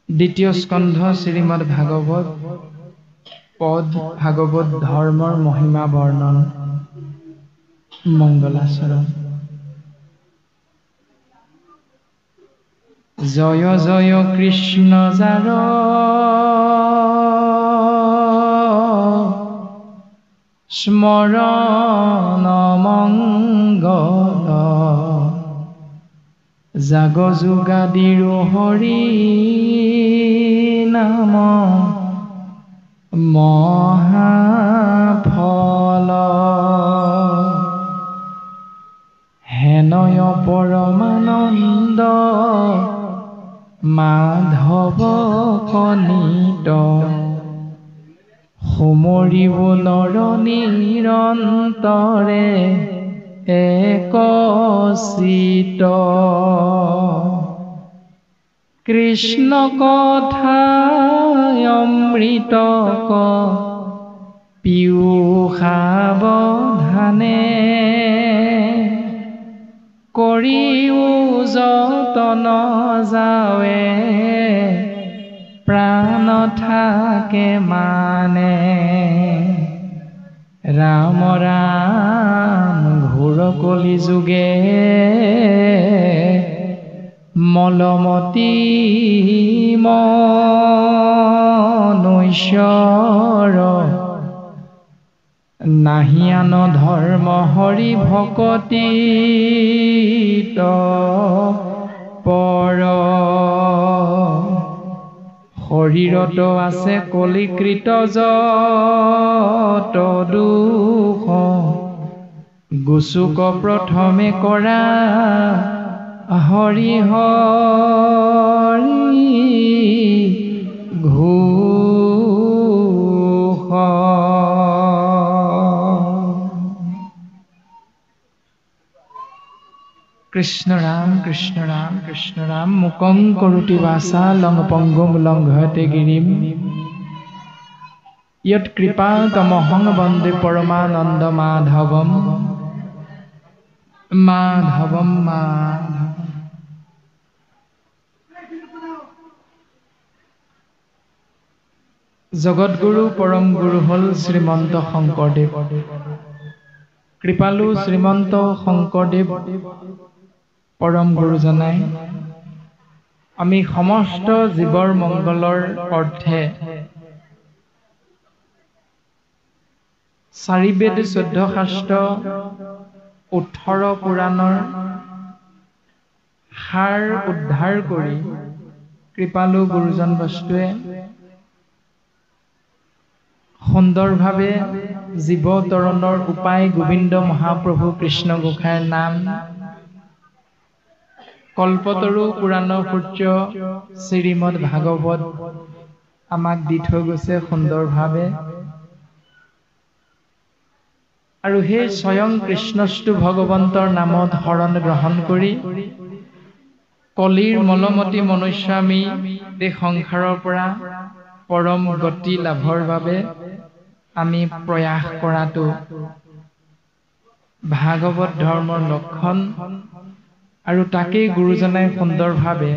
দ্বিতীয় স্কন্ধ শ্ৰীমদ ভাগৱত পদ ভাগৱত ধৰ্মৰ মহিমা বৰ্ণন মংগলাচৰণ। জয় জয় কৃষ্ণ যাৰ স্মৰণ মংগল জাগ যোগাদিৰো হৰি নাম মহাফল হেনয় পৰমানন্দ মাধৱ কনিত সুমৰিব নৰ নিৰন্তৰে এক চিত কৃষ্ণ কথা অমৃত পীয়ুষাৱধানে কৰিও যতন যাৱে প্ৰাণ থাকে মানে ৰাম ৰাম ঘোৰ কলি যুগে মলমতি মনুষ্যৰ নাহিয়ান ধৰ্ম হৰি ভকতি পৰ শৰীৰত আছে কলিকৃত যত দুখ গুচুক প্ৰথমে কৰা হৰি হৰি ঘোষ কৃষ্ণ ৰাম কৃষ্ণ ৰাম কৃষ্ণ ৰাম মুকং কৰোতি বাচা লং পংগুং লংঘয়তে গিৰিম য়ৎ কৃপা তমহং বন্দে পৰমানন্দ মাধৱম মাধৱম মাধৱম। জগতগুৰু পৰম গুৰু হল শ্ৰীমন্ত শংকৰদেৱ। কৃপালু শ্ৰীমন্ত শংকৰদেৱ পৰম গুৰুজনাই আমি সমস্ত জীৱৰ মংগলৰ অৰ্থে 4 বেদ 14 শাস্ত্ৰ 18 পুৰাণৰ সাৰ উদ্ধাৰ কৰি কৃপালু গুৰুজন বস্তুৱে সুন্দৰভাৱে জীৱ তৰণৰ উপায় গোবিন্দ মহাপ্ৰভু কৃষ্ণ গোসাঁইৰ নাম কল্পতৰু পুৰাণ সূৰ্য শ্ৰীমদ ভাগৱত আমাক দি থৈ গৈছে সুন্দৰভাৱে। আৰু সেই স্বয়ং কৃষ্ণস্তু ভগৱন্তৰ নামত শৰণ গ্ৰহণ কৰি কলিৰ মলমতি মনুষ্য আমি এই সংসাৰৰ পৰা পৰম গতি লাভৰ বাবে আমি প্ৰয়াস কৰাটো ভাগৱত ধৰ্মৰ লক্ষণ। আৰু তাকেই গুৰুজনাই সুন্দৰভাৱে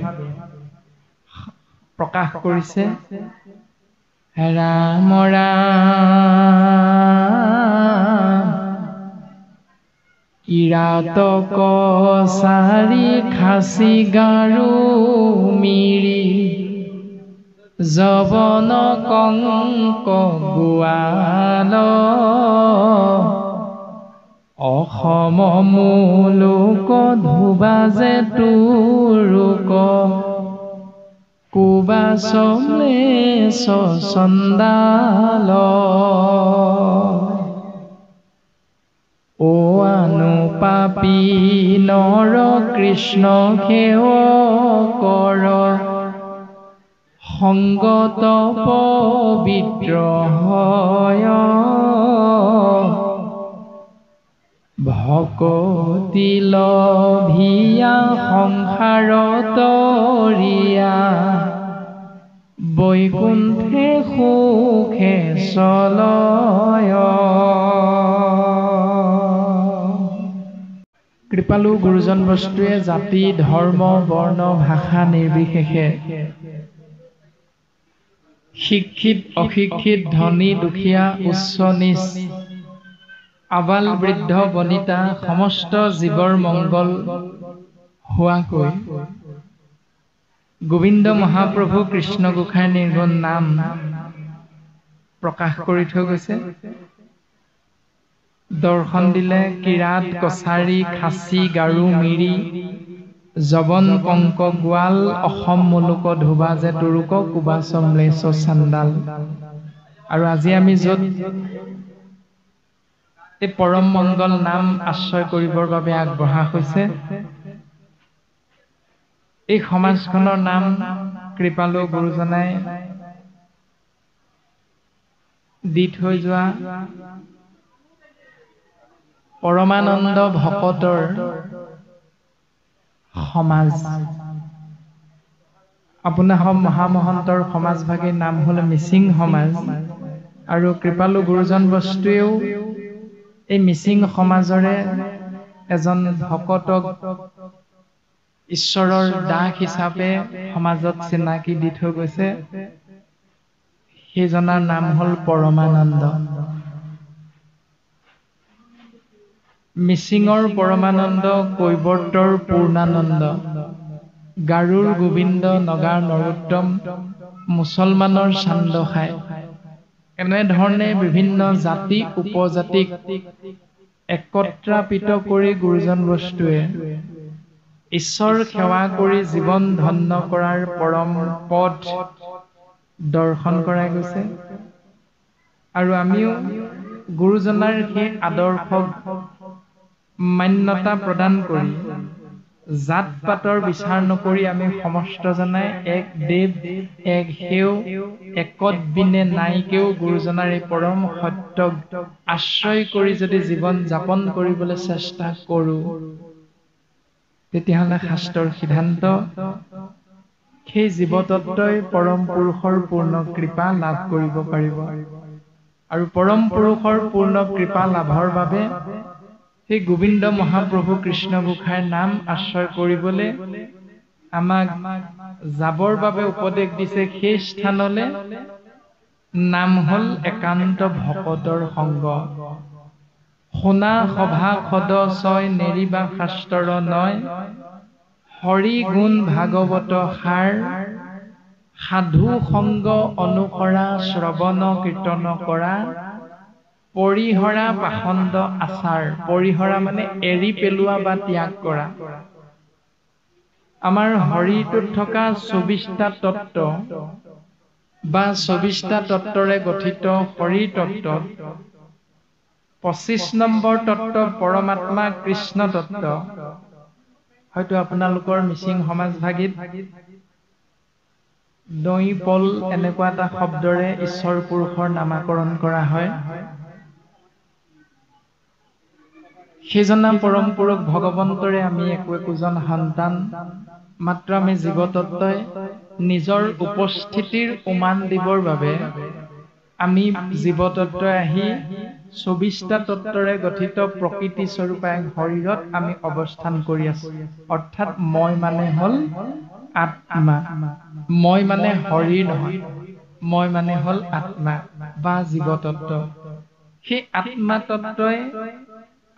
প্ৰকাশ কৰিছে। ৰাম ৰাম ইৰাতক চাৰি খাচি গাৰু মিৰি যবন কংক গোৱাল অসম মূলোক ধুবাজে তুৰুক কুবাচমে চন্দাল ও আনু পাপী নৰ কৃষ্ণ সেৱ কৰ সংগত পবিত্ৰ হয় ভকতি লভিয়া সংসাৰত ৰিয়া বৈকুণ্ঠে সুখে চলয়। কৃপালু গুৰুজন বস্তুৱে জাতি ধৰ্ম বৰ্ণ ভাষা নিৰ্বিশেষে শিক্ষিত অশিক্ষিত ধনী দুখীয়া উচ্চ নীচ আবাল বৃদ্ধ বনিতা সমস্ত জীৱৰ মংগল হোৱাকৈ গোবিন্দ মহাপ্ৰভু কৃষ্ণ গোসাঁই নিৰ্গুণ নাম প্ৰকাশ কৰি থৈ গৈছে। দৰ্শন দিলে কিৰাত কছাৰী খাচী গাৰো মিৰি জবন পংক গোৱাল অসম মুলুক ধোবা যে তুৰুক কুবা চম্লেশ চাণ্ডাল। আৰু আজি আমি য'ত এই পৰম মংগল নাম আশ্ৰয় কৰিবৰ বাবে আগবঢ়া হৈছে, এই সমাজখনৰ নাম কৃপালু গুৰুজনাই দি থৈ যোৱা পৰমানন্দ ভকতৰ সমাজ। আপোনাৰ মহামহন্তৰ সমাজভাগীৰ নাম হ'ল মিচিং সমাজ। আৰু কৃপালু গুৰুজন বস্তুৱেও এই মিচিং সমাজৰে এজন ভকতক ঈশ্বৰৰ দাস হিচাপে সমাজত চিনাকি দি থৈ গৈছে। সেইজনাৰ নাম হ'ল পৰমানন্দ। মিচিঙৰ পৰমানন্দ, কৈৱৰ্তৰ পূৰ্ণানন্দ, গাৰোৰ গোবিন্দ, নগাৰ নৰোত্তম, মুছলমানৰ চান্দখাই। এনেধৰণে বিভিন্ন জাতি উপজাতিক একত্ৰাপিত কৰি গুৰুজন বস্তুৱে ঈশ্বৰ সেৱা কৰি জীৱন ধন্য কৰাৰ পৰম পথ দৰ্শন কৰাই গৈছে। আৰু আমিও গুৰুজনাৰ সেই আদৰ্শক মান্যতা প্ৰদান কৰি জাত পাতৰ বিচাৰ নকৰি আমি সমস্তজনাই এক দেৱ এক সেও একত বিনে নাইকেও গুৰুজনাৰ এই পৰম সত্যক আশ্ৰয় কৰি যদি জীৱন যাপন কৰিবলৈ চেষ্টা কৰোঁ, তেতিয়াহ'লে শাস্ত্ৰৰ সিদ্ধান্ত সেই জীৱতত্বই পৰম পুৰুষৰ পূৰ্ণ কৃপা লাভ কৰিব পাৰিব। আৰু পৰম পুৰুষৰ পূৰ্ণ কৃপা লাভৰ বাবে সেই গোবিন্দ মহাপ্ৰভু কৃষ্ণ গোসাঁইৰ নাম আশ্ৰয় কৰিবলৈ আমাক যাবৰ বাবে উপদেশ দিছে। সেই স্থানলৈ নাম হ'ল একান্ত ভকতৰ সংগ। শুনা সভা সদ ছয় নেৰিবা শাস্ত্ৰৰ নয়, হৰি গুণ ভাগৱত সাৰ, সাধু সংগ অনুসৰা শ্ৰৱণ কীৰ্তন কৰা, পৰিহৰা পাখণ্ড আচাৰ। পৰিহৰা মানে এৰি পেলোৱা বা ত্যাগ কৰা। আমাৰ হৰিটোত থকা ২৪টা তত্ত্ব বা ২৪টা তত্ত্বৰে গঠিত হৰি তত্ত্বত ২৫ নম্বৰ তত্ত্ব পৰমাত্মা কৃষ্ণ তত্ত্ব। হয়তো আপোনালোকৰ মিচিং সমাজভাগীত দৈ পল এনেকুৱা এটা শব্দৰে ঈশ্বৰ পুৰুষৰ নামাকৰণ কৰা হয়। সেইজনা পৰম পুৰুষ ভগৱন্তৰে আমি একোজন সন্তান। মাত্ৰ আমি জীৱতত্ত্বই নিজৰ উপস্থিতিৰ উমান দিবৰ বাবে আমি জীৱতত্ত্বই আহি ২৪টা তত্ত্বৰে গঠিত প্ৰকৃতি স্বৰূপ শৰীৰত আমি অৱস্থান কৰি আছো। অৰ্থাৎ মই মানে হ'ল আত্মা। মই মানে হৰি নহয়, মই মানে হ'ল আত্মা বা জীৱতত্ত্ব। সেই আত্মা তত্ত্বই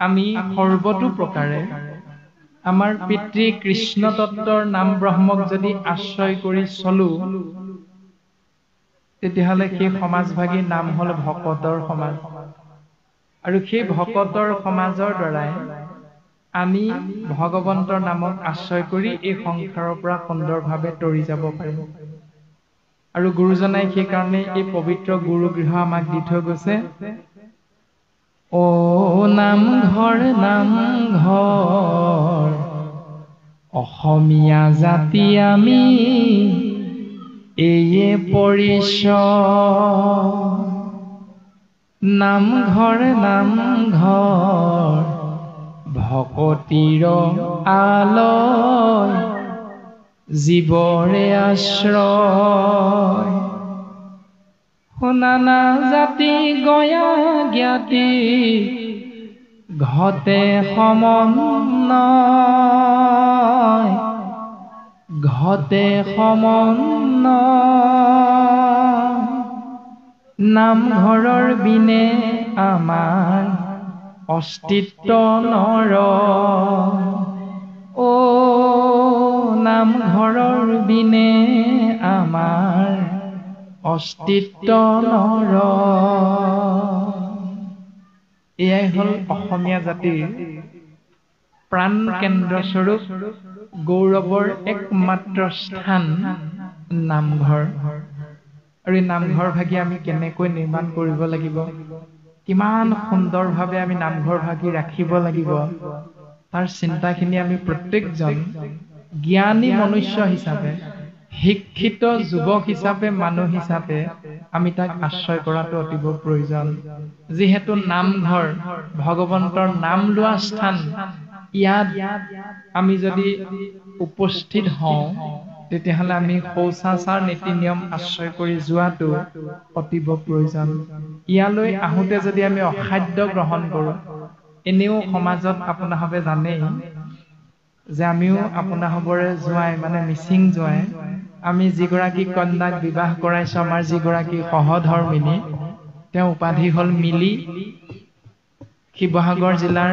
আমি সৰ্বতো প্ৰকাৰে আমাৰ পিতৃ কৃষ্ণ তত্ত্বৰ নাম ব্ৰহ্মক যদি আশ্ৰয় কৰি চলো, তেতিয়াহ'লে সেই সমাজভাগীৰ নাম হ'ল ভকতৰ সমাজ। আৰু সেই ভকতৰ সমাজৰ দ্বাৰাই আমি ভগৱন্তৰ নামক আশ্ৰয় কৰি এই সংসাৰৰ পৰা সুন্দৰভাৱে তৰি যাব পাৰিম। আৰু গুৰুজনাই সেইকাৰণে এই পবিত্ৰ গুৰুগৃহ আমাক দি থৈ গৈছে। অ নামঘৰ নামঘৰ অসমীয়া জাতি আমি এইয়ে পৰিচয়। নামঘৰ নামঘৰ ভকতিৰ আলয়, জীৱৰে আশ্ৰয়। শুনা না জাতি গয়া জ্ঞাতি ঘতে সমন্বয়, ঘতে সমন্বয়। নামঘৰৰ বিনে আমাৰ অস্তিত্ব নৰ ও নামঘৰৰ বিনে আমাৰ অস্তিত্ব নৰ এয়াই হল অসমীয়া জাতিৰ প্ৰাণ কেন্দ্ৰস্বৰূপ গৌৰৱৰ একমাত্ৰ স্থান নামঘৰ আৰু এই নামঘৰ ভাগি আমি কেনেকৈ নিৰ্মাণ কৰিব লাগিব কিমান সুন্দৰভাৱে আমি নামঘৰ ভাগি ৰাখিব লাগিব তাৰ চিন্তাখিনি আমি প্ৰত্যেকজন জ্ঞানী মনুষ্য হিচাপে শিক্ষিত যুৱক হিচাপে মানুহ হিচাপে আমি তাক আশ্ৰয় কৰাটো অতিব প্ৰয়োজন যিহেতু নামঘৰ ভগৱন্তৰ নাম লোৱা স্থান ইয়াত আমি যদি উপস্থিত হওঁ তেতিয়াহ'লে আমি শৌচাচাৰ নীতি নিয়ম আশ্ৰয় কৰি যোৱাটো অতিব প্ৰয়োজন ইয়ালৈ আহোঁতে যদি আমি অখাদ্য গ্ৰহণ কৰোঁ এনেও সমাজত আপোনালোকে জানেই যে আমিও আপোনালোকৰে জোৱাই মানে মিচিং জোৱাই আমি যিগৰাকী কন্যাক বিবাহ কৰাইছো আমাৰ যিগৰাকী সহধৰ্মিনী তেওঁ উপাধি হল মিলি শিৱসাগৰ জিলাৰ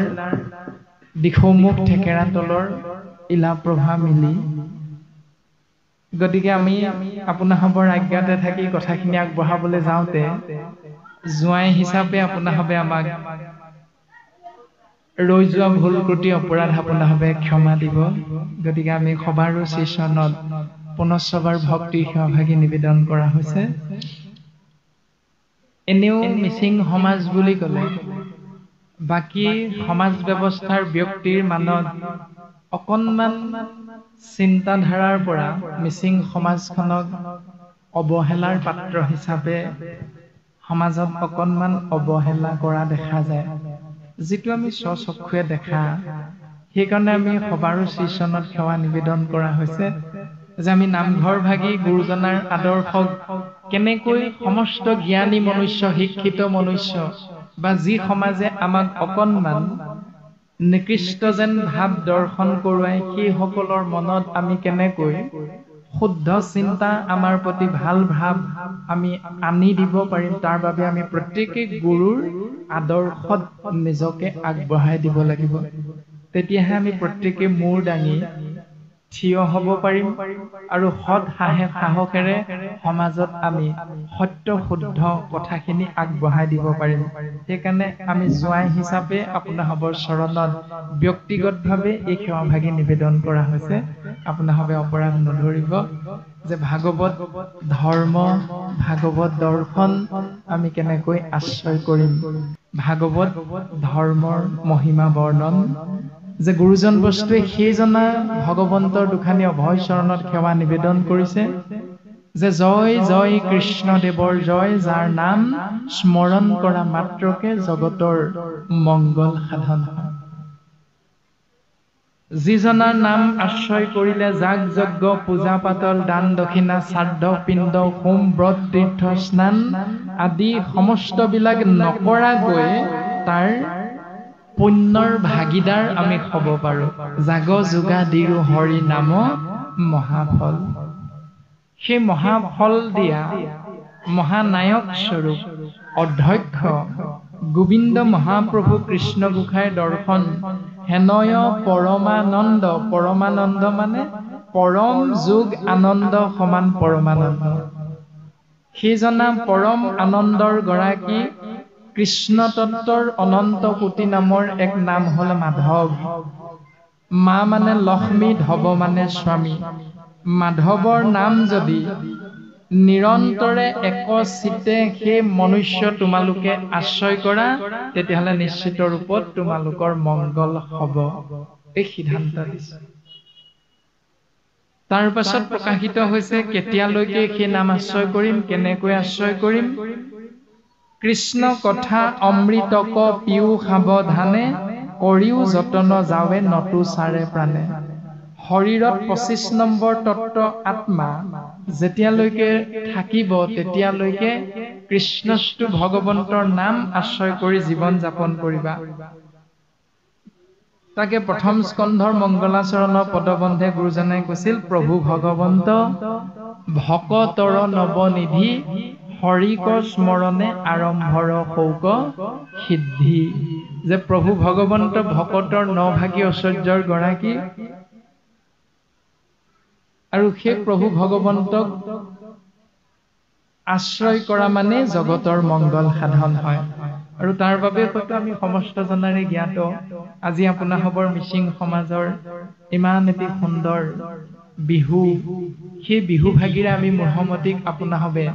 দিখৌমুখ ঠেকেৰাতলৰ ইলাপ্ৰভা মিলি গতিকে আমি আপোনালোকৰ আজ্ঞাতে থাকি কথাখিনি আগবঢ়াবলৈ যাওঁতে জোৱাই হিচাপে আপোনালোকে আমাক ৰৈ যোৱা ভুল ত্ৰুটি অপৰাধ আপোনালোকে ক্ষমা দিব গতিকে আমি সবাৰো শ্ৰীচৰণত পুনশ্চবাৰ ভক্তি সেৱাভাগি নিবেদন কৰা হৈছে এনেও মিচিং সমাজ বুলি ক'লে বাকী সমাজ ব্যৱস্থাৰ ব্যক্তিৰ মানত অকণমান চিন্তাধাৰাৰ পৰা মিচিং সমাজখনক অৱহেলাৰ পাত্ৰ হিচাপে সমাজত অকণমান অৱহেলা কৰা দেখা যায় যিটো আমি স্বচক্ষুৱে দেখা সেইকাৰণে আমি সবাৰো শ্ৰীচৰণত সেৱা নিবেদন কৰা হৈছে যে আমি নামঘৰ ভাগি গুৰুজনাৰ আদৰ্শক কেনেকৈ সমস্ত জ্ঞানী মনুষ্য শিক্ষিত মনুষ্য বা যি সমাজে আমাক অকণমান নিকৃষ্ট যেন ভাৱ দৰ্শন কৰোৱাই সেইসকলৰ মনত আমি কেনেকৈ শুদ্ধ চিন্তা আমাৰ প্ৰতি ভাল ভাৱ আমি আনি দিব পাৰিম তাৰ বাবে আমি প্ৰত্যেকেই গুৰুৰ আদৰ্শত নিজকে আগবঢ়াই দিব লাগিব তেতিয়াহে আমি প্ৰত্যেকে মূৰ দাঙি থিয় হ'ব পাৰিম আৰু সৎ সাহসেৰে সমাজত আমি সত্য শুদ্ধ কথাখিনি আগবঢ়াই দিব পাৰিম সেইকাৰণে আমি জোৱাই হিচাপে আপোনালোকৰ চৰণত ব্যক্তিগতভাৱে এই সেৱাভাগি নিবেদন কৰা হৈছে আপোনালোকে অপৰাধ নধৰিব যে ভাগৱত ধৰ্ম ভাগৱত দৰ্শন আমি কেনেকৈ আশ্ৰয় কৰিম ভাগৱত ধৰ্মৰ মহিমা বৰ্ণন যে গুৰুজন বস্তুৱে সেইজনা ভগৱন্তৰ দুখানি অভয় চৰণত সেৱা নিবেদন কৰিছে যে জয় জয় কৃষ্ণদেৱৰ জয় যাৰ নাম স্মৰণ কৰা মাত্ৰকে জগতৰ মংগল সাধন হয় যিজনাৰ নাম আশ্ৰয় কৰিলে যাগ যজ্ঞ পূজা পাতল দান দক্ষিণা শ্ৰাদ্ধ পিণ্ড হোম ব্ৰত তীৰ্থ স্নান আদি সমস্তবিলাক নকৰাকৈ তাৰ পুণ্যৰ ভাগিদাৰ আমি হ'ব পাৰো জাগ যোগা দিৰো হৰি নাম মহাফল সেই মহাফল দিয়া মহানায়ক স্বৰূপ অধ্যক্ষ গোবিন্দ মহাপ্ৰভু কৃষ্ণ গোসাঁইৰ দৰ্শন হেনয় পৰমানন্দ মানে পৰম যোগ আনন্দ সমান পৰমানন্দ সেইজনা পৰম আনন্দৰ গৰাকী কৃষ্ণ তত্ত্বৰ অনন্ত কোটি নামৰ এক নাম হল মাধৱ মা মানে লক্ষ্মী ধৱ মানে স্বামী মাধৱৰ নাম যদি নিৰন্তৰে একচিতে সেই মনুষ্য তোমালোকে আশ্ৰয় কৰা তেতিয়াহ'লে নিশ্চিত ৰূপত তোমালোকৰ মংগল হ'ব এই সিদ্ধান্ত দিছে তাৰ পাছত প্ৰকাশিত হৈছে কেতিয়ালৈকে সেই নাম আশ্ৰয় কৰিম কেনেকৈ আশ্ৰয় কৰিম কৃষ্ণ কথা অমৃতক পিউ সাৱধানে কৰিও যতন যাৱে নতু চাৰে প্ৰাণে শৰীৰত 25 নম্বৰ তত্ত্ব আত্মা যেতিয়ালৈকে থাকিব তেতিয়ালৈকে কৃষ্ণস্তু ভগৱন্তৰ নাম আশ্ৰয় কৰি জীৱন যাপন কৰিবা তাকে প্ৰথম স্কন্ধৰ মংগলাচৰণৰ পদবন্ধে গুৰুজনাই কৈছিল প্ৰভু ভগৱন্ত ভকতৰ নৱনিধি হৰিক স্মৰণে আৰম্ভৰ শৌক সিদ্ধি যে প্ৰভু ভগৱন্ত ভকতৰ নভাগী ঐশ্বৰ্যৰ গৰাকী আৰু সেই প্ৰভু ভগৱন্তক আশ্ৰয় কৰা মানে জগতৰ মংগল সাধন হয় আৰু তাৰ বাবে হয়তো আমি সমস্ত জনাৰে জ্ঞাত আজি আপোনাসৱৰ মিচিং সমাজৰ ইমান এটি সুন্দৰ বিহু সেই বিহু ভাগিৰে আমি মোহমতীক আপোনাসৱে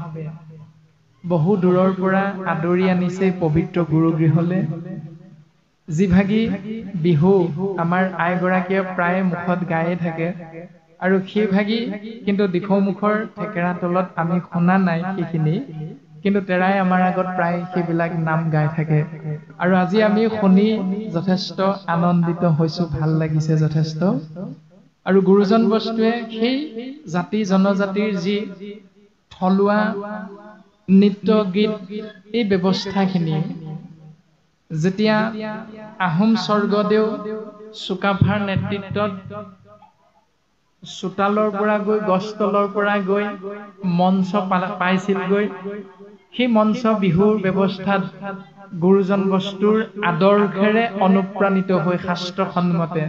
বহু দূৰৰ পৰা আদৰি আনিছে পবিত্ৰ গুৰুগৃহলে যি ভাগি বিহু আমাৰ আইগৰাকীয়ে প্ৰায় মুখত গায়ে থাকে আৰু সেই ভাগি কিন্তু দিখৌমুখৰ থেকেৰা তলত আমি শুনা নাই সেইখিনি কিন্তু তেৰাই আমাৰ আগত প্ৰায় সেইবিলাক নাম গাই থাকে আৰু আজি আমি শুনি যথেষ্ট আনন্দিত হৈছো ভাল লাগিছে যথেষ্ট আৰু গুৰুজন বস্তুৱে সেই জাতি জনজাতিৰ যি থলুৱা নৃত্য গীত এই ব্যৱস্থাখিনি যেতিয়া আহোম স্বৰ্গদেউ চুকাফাৰ নেতৃত্বত চোতালৰ পৰা গৈ গছতলৰ পৰা গৈ মঞ্চ পাইছিলগৈ সেই মঞ্চ বিহুৰ ব্যৱস্থাত গুৰুজন বস্তুৰ আদৰ্শেৰে অনুপ্ৰাণিত হৈ শাস্ত্ৰসন্মতে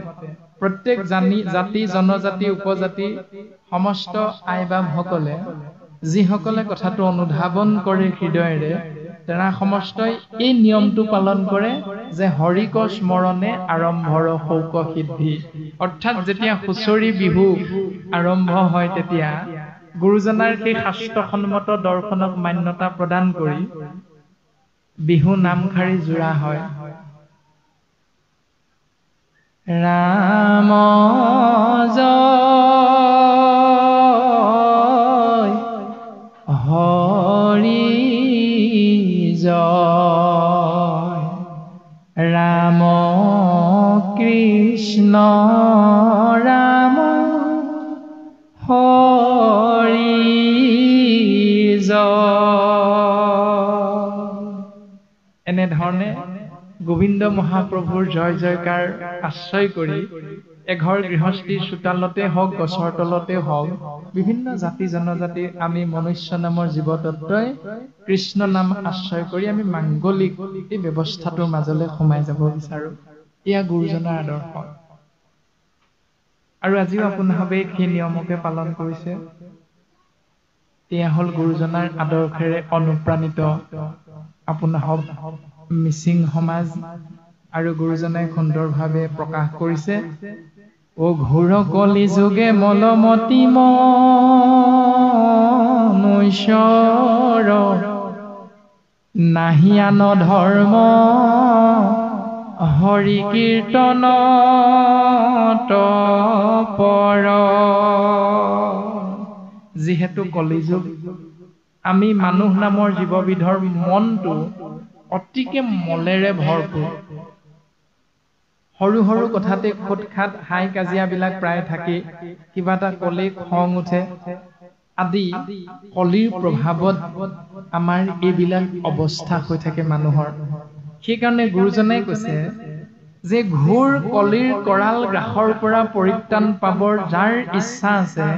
প্ৰত্যেক জাতি জনজাতি উপজাতি সমস্ত আইবাবসকলে যিসকলে কথাটো অনুধাৱন কৰে হৃদয়েৰে তেৰা সমস্তই এই নিয়মটো পালন কৰে যে হৰিক স্মৰণে আৰম্ভৰ শৌক সিদ্ধি অৰ্থাৎ যেতিয়া হুঁচৰি বিহু আৰম্ভ হয় তেতিয়া গুৰুজনাৰ সেই শাস্ত্ৰসন্মত দৰ্শনক মান্যতা প্ৰদান কৰি বিহু নামখাৰী জোৰা হয় ৰাম জয় হৰি জয় ৰাম কৃষ্ণ ৰাম হৰি জয় এনেধৰণে গোবিন্দ মহাপ্ৰভুৰ জয় জয়কাৰ আশ্ৰয় কৰি এঘৰ গৃহস্থীৰ চোতালতে হওক গছৰ তলতে হওক বিভিন্ন জাতি জনজাতি আমি মনুষ্য নামৰ জীৱতত্বই কৃষ্ণ নাম আশ্ৰয় কৰি আমি মাংগলিক এই ব্যৱস্থাটোৰ মাজলৈ সোমাই যাব বিচাৰো এয়া গুৰুজনাৰ আদৰ্শ আৰু আজিও আপোনাসৱে সেই নিয়মকে পালন কৰিছে এয়া হল গুৰুজনাৰ আদৰ্শেৰে অনুপ্ৰাণিত আপোনাসৱ মিচিং সমাজ আৰু গুৰুজনাই সুন্দৰভাৱে প্ৰকাশ কৰিছে ও ঘোৰ কলি যুগে মলমতি মনুষ্যৰ নাহি আন ধৰ্ম হৰি কীৰ্তন তপৰ যিহেতু কলিযুগ আমি মানুহ নামৰ জীৱবিধৰ মনটো অতিকে মলেৰে ভৰপূৰ সৰু সৰু কথাতে খুট খাট হাই কাজিয়াবিলাক প্ৰায় থাকে কিবা এটা কলেই খং উঠে আদি কলিৰ প্ৰভাৱত আমাৰ এইবিলাক অৱস্থা হৈ থাকে মানুহৰ সেইকাৰণে গুৰুজনাই কৈছে যে ঘোৰ কলিৰ কৰাল গ্ৰাসৰ পৰা পৰিত্ৰাণ পাবৰ যাৰ ইচ্ছা আছে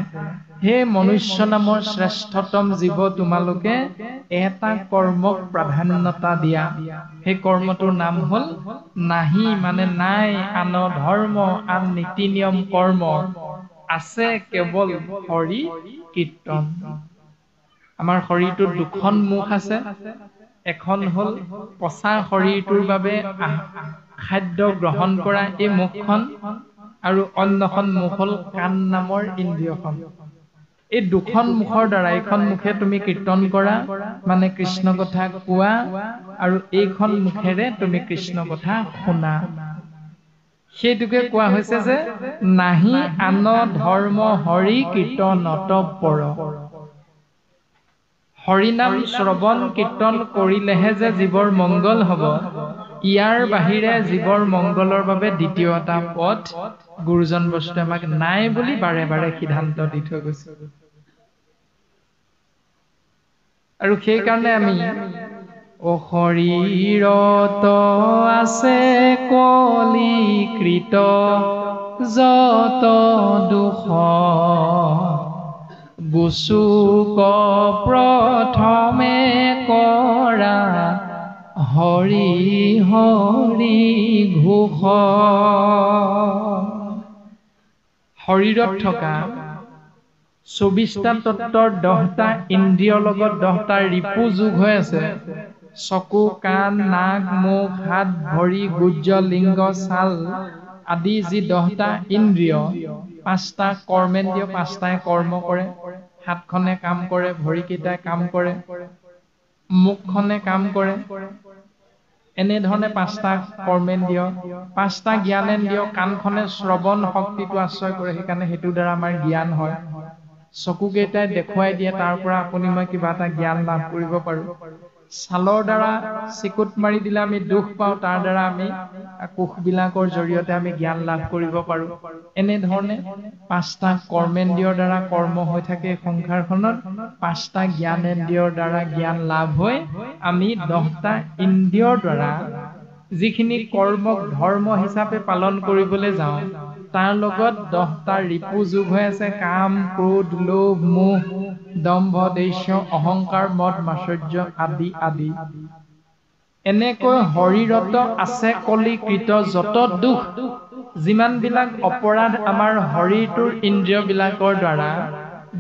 হে মনুষ্য নামৰ শ্ৰেষ্ঠতম জীৱ তোমালোকে এটা কৰ্মক প্ৰাধান্যতা দিয়া সেই কৰ্মটোৰ নাম হল নাহি মানে নাই আন ধৰ্ম আন নীতি নিয়ম কৰ্ম আছে কেৱল হৰি কীৰ্তন আমাৰ শৰীৰটোত দুখন মুখ আছে এখন হল পচা শৰীৰটোৰ বাবে খাদ্য গ্ৰহণ কৰা এই মুখখন আৰু অন্যখন মুখ হল কাণ নামৰ ইন্দ্ৰিয়খন এই দুখন মুখৰ দ্বাৰা এইখন মুখে তুমি কীৰ্তন কৰা মানে কৃষ্ণ কথা কোৱা আৰু এইখন মুখেৰে তুমি কৃষ্ণ কথা শুনা সেইটোকে কোৱা হৈছে যে নাহি আন ধৰ্ম হৰি কীৰ্তনত পৰ হৰিনাম শ্ৰৱণ কীৰ্তন কৰিলেহে যে জীৱৰ মংগল হব ইয়াৰ বাহিৰে জীৱৰ মংগলৰ বাবে দ্বিতীয় এটা পথ গুৰুজন বস্তুৱে আমাক নাই বুলি বাৰে বাৰে সিদ্ধান্ত দি থৈ গৈছে আৰু সেইকাৰণে আমি ও শৰীৰত আছে কলিকৃত যত দুখ গুচুক প্ৰথমে কৰা হৰি হৰি ঘোষ। শৰীৰত থকা 24টা তত্ত্বৰ 10টা ইন্দ্ৰিয়ৰ লগত 10টা ৰিপু যোগ হৈ আছে। চকু, কাণ, নাক, মুখ, হাত, ভৰি, গুজ্জ, লিংগ, ছাল আদি যি 10টা ইন্দ্ৰিয়, 5টা কৰ্মেন্দ্ৰিয়, 5টাই কৰ্ম কৰে। হাতখনে কাম কৰে, ভৰিকেইটাই কাম কৰে, মুখখনে কাম কৰে। এনেধৰণে 5টা কৰ্মেন্দ্ৰিয়, 5টা জ্ঞানেন্দ্ৰিয়। কাণখনে শ্ৰৱণ শক্তিটো আশ্ৰয় কৰে, সেইকাৰণে সেইটোৰ দ্বাৰা আমাৰ জ্ঞান হয়। চকুকেইটাই দেখুৱাই দিয়ে, তাৰ পৰা আপুনি মই কিবা এটা জ্ঞান লাভ কৰিব পাৰোঁ। ছালৰ দ্বাৰা চিকুট মাৰি দিলে আমি দুখ পাওঁ, তাৰ দ্বাৰা আমি কোষবিলাকৰ জৰিয়তে আমি জ্ঞান লাভ কৰিব পাৰোঁ। এনেধৰণে 5টা কৰ্মেন্দ্ৰিয়ৰ দ্বাৰা কৰ্ম হৈ থাকে সংসাৰখনত, 5টা জ্ঞানেন্দ্ৰিয়ৰ দ্বাৰা জ্ঞান লাভ হৈ আমি 10টা ইন্দ্ৰিয়ৰ দ্বাৰা যিখিনি কৰ্মক ধৰ্ম হিচাপে পালন কৰিবলৈ যাওঁ, তাৰ লগত 10টা ৰিপু যোগ হৈ আছে। কাম, ক্ৰোধ, লোভ, মোহ, দম্ভ, দেশ্য, অহংকাৰ, মদ, মাশ্চৰ্য আদি আদি। এনেকৈ শৰীৰত আছে কলিকৃত যত দুখ। যিমানবিলাক অপৰাধ আমাৰ শৰীৰটোৰ ইন্দ্ৰিয়বিলাকৰ দ্বাৰা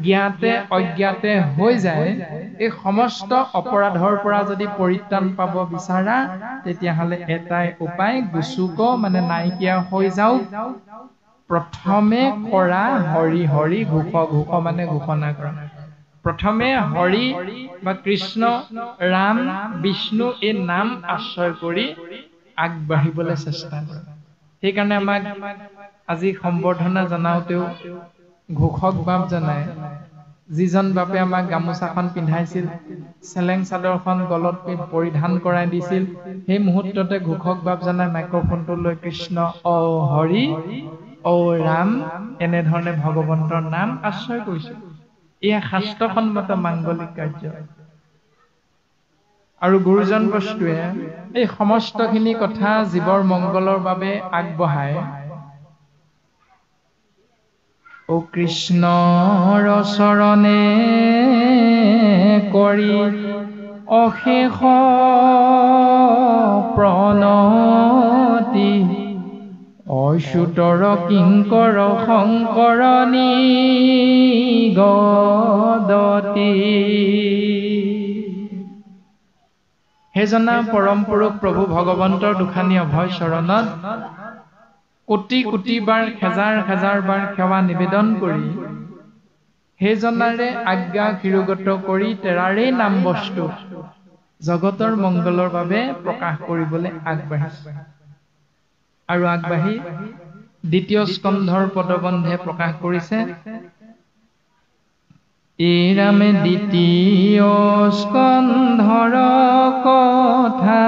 জ্ঞাতে অজ্ঞাতে হৈ যায়, এই সমস্ত অপৰাধৰ পৰা যদি পৰিত্ৰাণ পাব বিচাৰা, তেতিয়াহ'লে এটাই উপায়, গুচুক মানে নাইকিয়া হৈ যাওক। প্ৰথমে কৰা হৰি হৰি ঘোষ। ঘোষ মানে ঘোষণা কৰা। প্ৰথমে হৰি বা কৃষ্ণ, ৰাম, বিষ্ণু এই নাম আশ্ৰয় কৰি আগবাঢ়িবলৈ চেষ্টা কৰে। সেইকাৰণে আমাক আজি সম্বৰ্ধনা জনাওতেও ঘোষক বাপ জনাই, যিজন বাপে আমাক গামোচাখন পিন্ধাইছিল, চেলেং চাদৰখন গলত পৰিধান কৰাই দিছিল, সেই মুহূৰ্ততে ঘোষক বাপ জনাই মাইক্ৰফোনটো লৈ কৃষ্ণ অ হৰি অ ৰাম এনেধৰণে ভগৱন্তৰ নাম আশ্ৰয় কৰিছিল। এয়া শাস্ত্ৰসন্মত মাংগলিক কাৰ্য। আৰু গুৰুজন বস্তুৱে এই সমস্তখিনি কথা জীৱৰ মংগলৰ বাবে আগবঢ়ায়। ও কৃষ্ণৰ চৰণে কৰি অশেষ প্ৰণতি, অচ্যুতৰ কিংকৰ শংকৰ নিগদতি। সেইজনা পৰম পুৰুষ প্ৰভু ভগৱন্তৰ দুখানি অভয় চৰণত কোটি কোটি বাৰ, হেজাৰ হেজাৰ বাৰ সেৱা নিবেদন কৰি সেইজনাৰে আজ্ঞা শিৰোগত কৰি তেৰাৰেই নাম বস্তু জগতৰ মংগলৰ বাবে প্ৰকাশ কৰিবলৈ আগবাঢ়িছে। আৰু আগবাঢ়ি দ্বিতীয় স্কন্ধৰ পদবন্ধে প্ৰকাশ কৰিছে। এইৰামে দ্বিতীয় স্কন্ধৰ কথা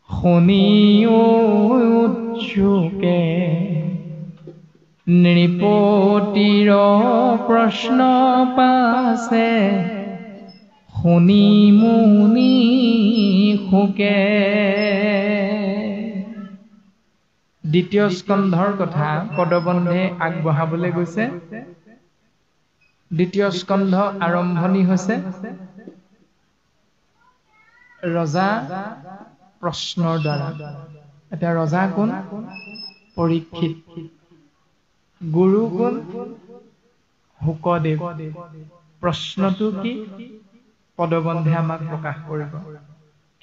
শুনিও উৎসুকে, নৃপতিৰ প্ৰশ্ন পাছে শুনি মুনি শুকে। দ্বিতীয় স্কন্ধৰ কথা পদবন্ধে আগবঢ়াবলৈ গৈছে। দ্বিতীয় স্কন্ধ আৰম্ভণি হৈছে ৰজা প্ৰশ্নৰ দ্বাৰা। এতিয়া ৰজা কোন? পৰীক্ষিত। গুৰু কোন? শুকদেৱ। প্ৰশ্নটো কি? পদবন্ধে আমাক প্ৰকাশ কৰিব।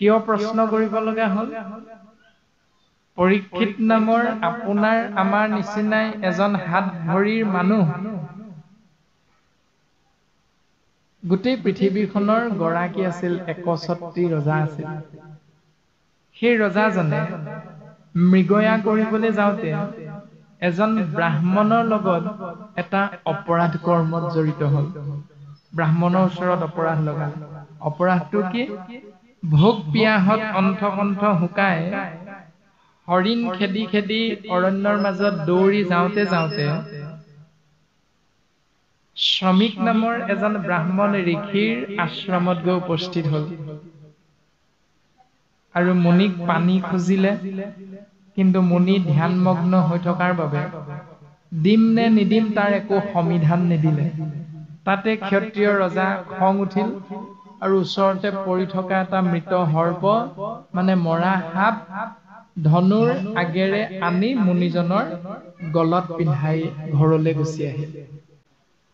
কিয় প্ৰশ্ন কৰিব লগা হ'ল? পৰীক্ষিত নামৰ আপোনাৰ আমাৰ নিচিনাই এজন হাত ভৰিৰ মানুহ গোটেই পৃথিৱীখনৰ গৰাকী আছিল, 61টি ৰজা আছিল। সেই ৰজাজনে মৃগয়া কৰিবলৈ যাওঁতে এজন ব্ৰাহ্মণৰ লগত এটা অপৰাধ কৰ্মত জড়িত হ'ল। ব্ৰাহ্মণৰ ওচৰত অপৰাধ লগাল। অপৰাধটো কি? ভোক পিয়াহত অন্থকণ্ঠ শুকাই হৰিণ খেদি খেদি অৰণ্যৰ মাজত দৌৰি যাওঁতে যাওঁতে শ্ৰমিক নামৰ এজন ব্ৰাহ্মণ ঋষিৰ আশ্ৰমত গৈ উপস্থিত হ'ল। আৰু মুনিক পানী খুজিলে, কিন্তু মুনি ধ্যানমগ্ন হৈ থকাৰ বাবে দিম নে নিদিম তাৰ একো সমিধান নিদিলে তাতে ক্ষত্ৰিয় ৰজা খং উঠিল আৰু ওচৰতে পৰি থকা এটা মৃত সৰ্প মানে মৰা সাপ ধনুৰ আগেৰে আনি মুনিজনৰ গলত পিন্ধাই ঘৰলৈ গুচি আহিল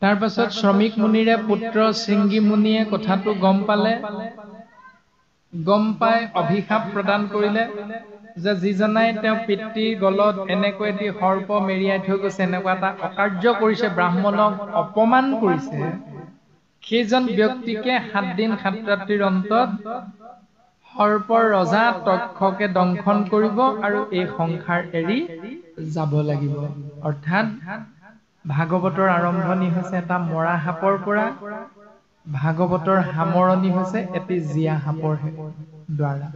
তাৰ পাছত শ্ৰমিক মুনিৰে পুত্ৰ শৃংগী মুনিয়ে কথাটো গম পালে গম পাই অভিশাপ প্ৰদান কৰিলে যে যিজনাই তেওঁ পিতৃৰ গলত এনেকৈ এটি সৰ্প মেৰিয়াই থৈ গৈছে এনেকুৱা এটা অকাৰ্য কৰিছে ব্ৰাহ্মণক অপমান কৰিছে সেইজন ব্যক্তিকে 7 দিন 7 ৰাতিৰ অন্তত সৰ্পৰ ৰজা তক্ষকে দংশন কৰিব আৰু এই সংসাৰ এৰি যাব লাগিব অৰ্থাৎ ভাগৱতৰ আৰম্ভণি হৈছে এটা মৰা সাপৰ পৰা ভাগৱতৰ সামৰণি হৈছে এটি জীয়া সাপৰ দ্বাৰা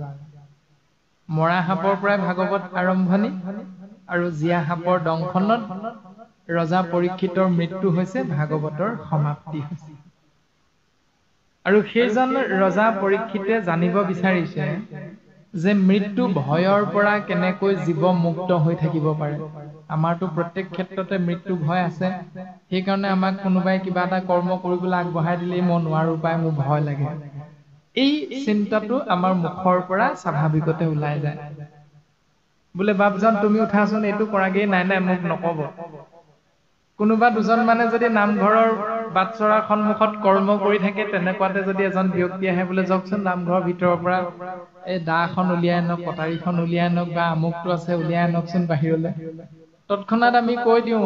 মৰা সাপৰ পৰাই ভাগৱত আৰম্ভণি আৰু জীয়া সাপৰ দংশনত ৰজা পৰীক্ষিতৰ মৃত্যু হৈছে ভাগৱতৰ সমাপ্তি হৈছে আৰু সেইজন ৰজা পৰীক্ষিতে জানিব বিচাৰিছে যে মৃত্যু ভয়ৰ পৰা কেনেকৈ জীৱ মুক্ত হৈ থাকিব পাৰে আমাৰতো প্ৰত্যেক ক্ষেত্ৰতে মৃত্যু ভয় আছে সেই কাৰণে আমাক কোনোবাই কিবা এটা কৰ্ম কৰিবলৈ আগবঢ়াই দিলেই মই নোৱাৰো পায় মোৰ ভয় লাগে এই চিন্তাটো আমাৰ মুখৰ পৰা স্বাভাৱিকতে ওলাই যায় বোলে বাপজন তুমি উঠাচোন এইটো কৰাগেই নাই নাই মোক নকব কোনোবা দুজন মানে যদি নামঘৰৰ বাটচৰাৰ সন্মুখত কৰ্ম কৰি থাকে তেনেকুৱাতে যদি এজন ব্যক্তি আহে বোলে যাওকচোন নামঘৰৰ ভিতৰৰ পৰা এই দাখন উলিয়াই আনক কটাৰীখন উলিয়াই আনক বা আমুকটো আছে উলিয়াই আনকচোন বাহিৰলৈ তৎক্ষণাত আমি কৈ দিওঁ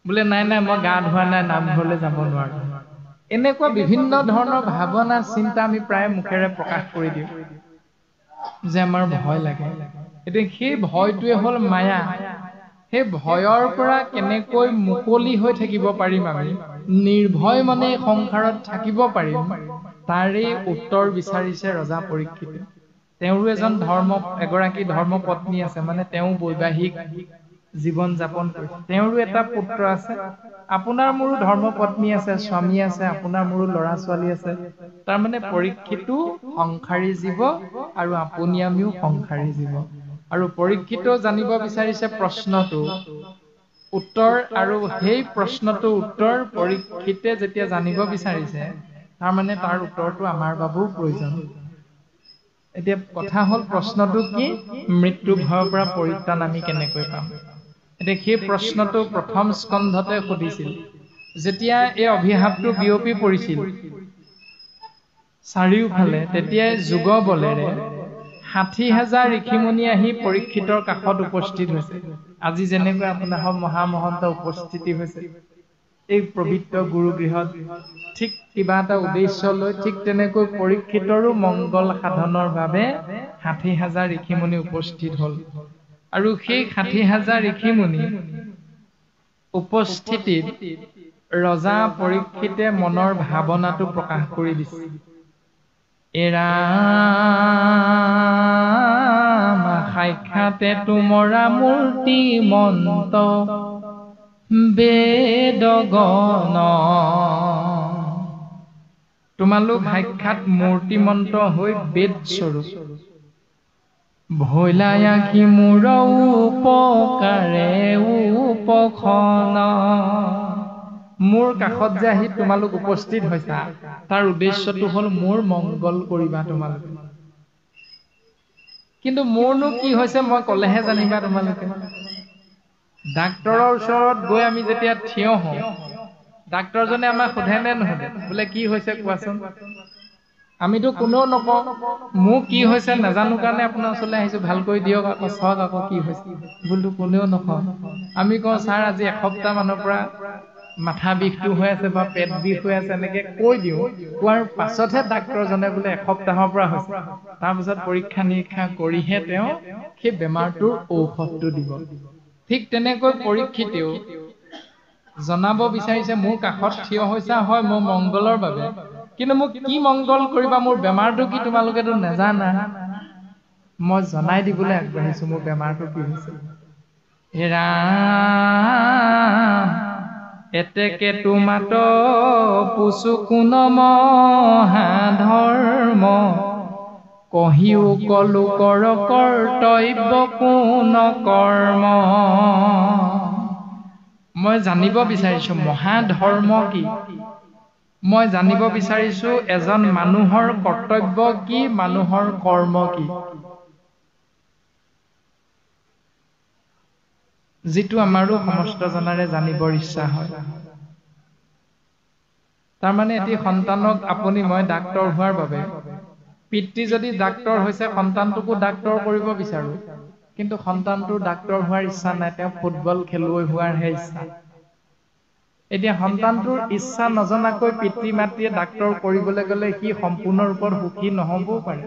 বোলে নাই নাই মই গা ধোৱা নাই নামঘৰলৈ যাব নোৱাৰো এনেকুৱা বিভিন্ন ধৰণৰ ভাৱনা চিন্তা আমি প্ৰায় মুখেৰে প্ৰকাশ কৰি দিওঁ যে আমাৰ ভয় লাগে এতিয়া সেই ভয়টোৱে হ'ল মায়া সেই ভয়ৰ পৰা কেনেকৈ মুকলি হৈ থাকিব পাৰিম আমি নিৰ্ভয় মানে সংসাৰত থাকিব পাৰিম তাৰে উত্তৰ বিচাৰিছে ৰজা পৰীক্ষিতে তেওঁৰো এগৰাকী ধৰ্ম পত্নী আছে মানে তেওঁ বৈবাহিক জীৱন যাপন কৰিছে তেওঁৰো এটা পুত্ৰ আছে আপোনাৰ মোৰো ধৰ্ম পত্নী আছে স্বামী আছে আপোনাৰ মোৰো ল'ৰা ছোৱালী আছে তাৰ মানে পৰীক্ষিতো সংসাৰী জীৱ আৰু আপুনি আমিও সংসাৰী জীৱ আৰু পৰীক্ষিতেও জানিব বিচাৰিছে প্ৰশ্নটো উত্তৰ আৰু সেই প্ৰশ্নটো উত্তৰ পৰীক্ষিতে যেতিয়া জানিব বিচাৰিছে তাৰ মানে তাৰ উত্তৰটো আমাৰ বাবেও প্ৰয়োজন এতিয়া কথা হ'ল প্ৰশ্নটো কি মৃত্যু ভয়ৰ পৰা পৰিত্ৰাণ আমি কেনেকৈ পাম এতিয়া সেই প্ৰশ্নটো প্ৰথম স্কন্ধতে সুধিছিল যেতিয়া এই অভিশাপটো বিয়পি পৰিছিল চাৰিওফালে তেতিয়াই যোগ বলেৰে 60,000 ঋষিমুনি আহি পৰীক্ষিতৰ কাষত উপস্থিত হৈছে আজি যেনেকৈ আপোনাৰ মহামহন্ত উপস্থিতি হৈছে এই পবিত্ৰ গুৰুগৃহত ঠিক কিবা এটা উদ্দেশ্য লৈ ঠিক তেনেকৈ পৰীক্ষিতৰো মংগল সাধনৰ বাবে 60,000 ঋষিমুনি উপস্থিত হ'ল আৰু সেই 60,000 ঋষিমুনি উপস্থিতিত ৰজা পৰীক্ষিতে মনৰ ভাৱনাটো প্ৰকাশ কৰি দিছে এৰা সাক্ষাতে তোমৰা মূৰ্তি মন্ত বেদগণ তোমালোক সাক্ষাৎ মূৰ্তিমন্ত হৈ বেদ স্বৰূপ ভৈলায়াখি মূৰ উপকাৰে উপখন মোৰ কাষত যে আহি তোমালোক উপস্থিত হৈছা তাৰ উদ্দেশ্যটো হ'ল মোৰ মংগল কৰিবা তোমালোকে কিন্তু মোৰনো কি হৈছে মই কলেহে জানিবা তোমালোকে ডাক্তৰৰ ওচৰত গৈ আমি যেতিয়া থিয় হওঁ ডাক্তৰজনে আমাক সোধে নে নুসুধে বোলে কি হৈছে কোৱাচোন আমিতো কোনেও নকওঁ মোক কি হৈছে নাজানো কাৰণে আপোনাৰ ওচৰলৈ আহিছো ভালকৈ দিয়ক আকৌ চাওক আকৌ কি হৈছে বোলতো কোনেও নকওঁ আমি কওঁ ছাৰ আজি এসপ্তাহ মানৰ পৰা মাথা বিষটো হৈ আছে বা পেট বিষ হৈ আছে এনেকে কৈ দিওঁ কোৱাৰ পাছতহে ডাক্তৰজনে বোলে এসপ্তাহৰ পৰা হৈছে তাৰপিছত পৰীক্ষা নিৰীক্ষা কৰিহে তেওঁ সেই বেমাৰটোৰ ঔষধটো দিব ঠিক তেনেকৈ পৰীক্ষিতেও জনাব বিচাৰিছে মোৰ কাষত থিয় হৈছা হয় মোৰ মংগলৰ বাবে কিন্তু মোক কি মংগল কৰিবা মোৰ বেমাৰটো কি তোমালোকেতো নাজানা মই জনাই দিবলৈ আগবাঢ়িছো মোৰ বেমাৰটো কি হৈছে হেৰা এতেকে তোমাত পুচু কোন মহাধৰ্ম কহিও কলো কৰ কৰ্তব্য কোন কৰ্ম মই জানিব বিচাৰিছো মহাধৰ্ম কি, মই জানিব বিচাৰিছো এজন মানুহৰ কৰ্তব্য কি, মানুহৰ কৰ্ম কি, যিটো আমাৰো সমস্ত জনাৰে জানিবৰ ইচ্ছা হয়। তাৰমানে এটি সন্তানক আপুনি মই ডাক্তৰ হোৱাৰ বাবে, পিতৃ যদি ডাক্তৰ হৈছে সন্তানটোকো ডাক্তৰ কৰিব বিচাৰো, কিন্তু সন্তানটোৰ ডাক্তৰ হোৱাৰ ইচ্ছা নাই, তেওঁ ফুটবল খেলুৱৈ হোৱাৰহে ইচ্ছা। এতিয়া সন্তানটোৰ ইচ্ছা নজনাকৈ পিতৃ মাতৃয়ে ডাক্তৰ কৰিবলৈ গ'লে সি সম্পূৰ্ণ ৰূপত সুখী নহবও পাৰে।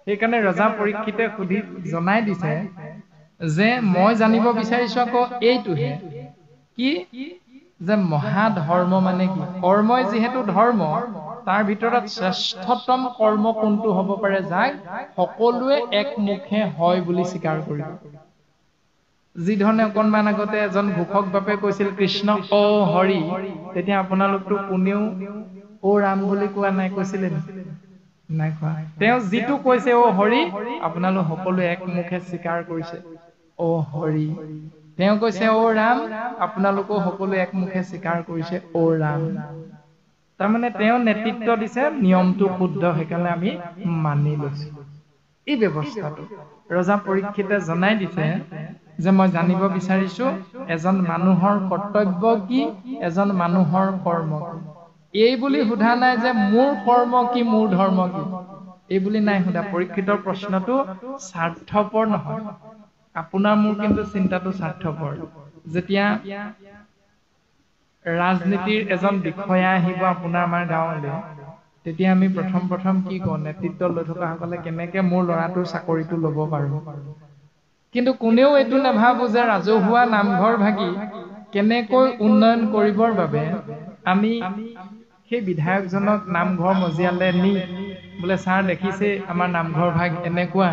সেইকাৰণে ৰজা পৰীক্ষিতে সুধি জনাই দিছে যে মই জানিব বিচাৰিছো আকৌ এইটোহে কি, যে মহাধৰ্ম মানে কি, কৰ্মই যিহেতু ধৰ্ম, তাৰ ভিতৰত শ্ৰেষ্ঠতম কৰ্ম কোনটো হ'ব পাৰে, যাক সকলোৱে একমুখে হয় বুলি স্বীকাৰ কৰিব। যি ধৰণে অকণমান আগতে এজন ঘোষক বাপে কৈছিল কৃষ্ণ অ হৰি, তেতিয়া আপোনালোকতো কোনেও অ ৰাম বুলি কোৱা নাই, কৈছিলে নাই কোৱা। তেওঁ যিটো কৈছে অ হৰি, আপোনালোক সকলোৱে একমুখে স্বীকাৰ কৰিছে অ হৰি। তেওঁ কৈছে অ ৰাম, আপোনালোকো সকলোৱে একমুখে স্বীকাৰ কৰিছে অ ৰাম। তাৰমানে তেওঁ নেতৃত্ব দিছে, নিয়মটো শুদ্ধ, সেইকাৰণে আমি মানি লৈছো। এই ব্যৱস্থাটো ৰজা পৰীক্ষিতে জনাই দিছে যে মই জানিব বিচাৰিছো এজন মানুহৰ কৰ্তব্য কি, এজন মানুহৰ কৰ্ম কি। এই বুলি সোধা নাই যে মোৰ কৰ্ম কি, মোৰ ধৰ্ম কি, এই বুলি নাই সোধা। পৰীক্ষিতৰ প্ৰশ্নটো স্বাৰ্থপৰ নহয়, আপোনাৰ মোৰ কিন্তু চিন্তাটো স্বাৰ্থপৰ। যেতিয়া ৰাজনীতিৰ এজন বিষয়া আহিব আপোনাৰ আমাৰ গাঁৱলৈ, তেতিয়া আমি প্ৰথম কি কওঁ, নেতৃত্ব লৈ থকাসকলে কেনেকে মোৰ ল'ৰাটোৰ চাকৰিটো ল'ব পাৰো। কিন্তু কোনেও এইটো নাভাবো যে ৰাজহুৱা নামঘৰ ভাগি কেনেকৈ উন্নয়ন কৰিবৰ বাবে আমি সেই বিধায়কজনক নামঘৰ মজিয়ালে নি বোলে ছাৰ দেখিছে আমাৰ নামঘৰ ভাগ এনেকুৱা,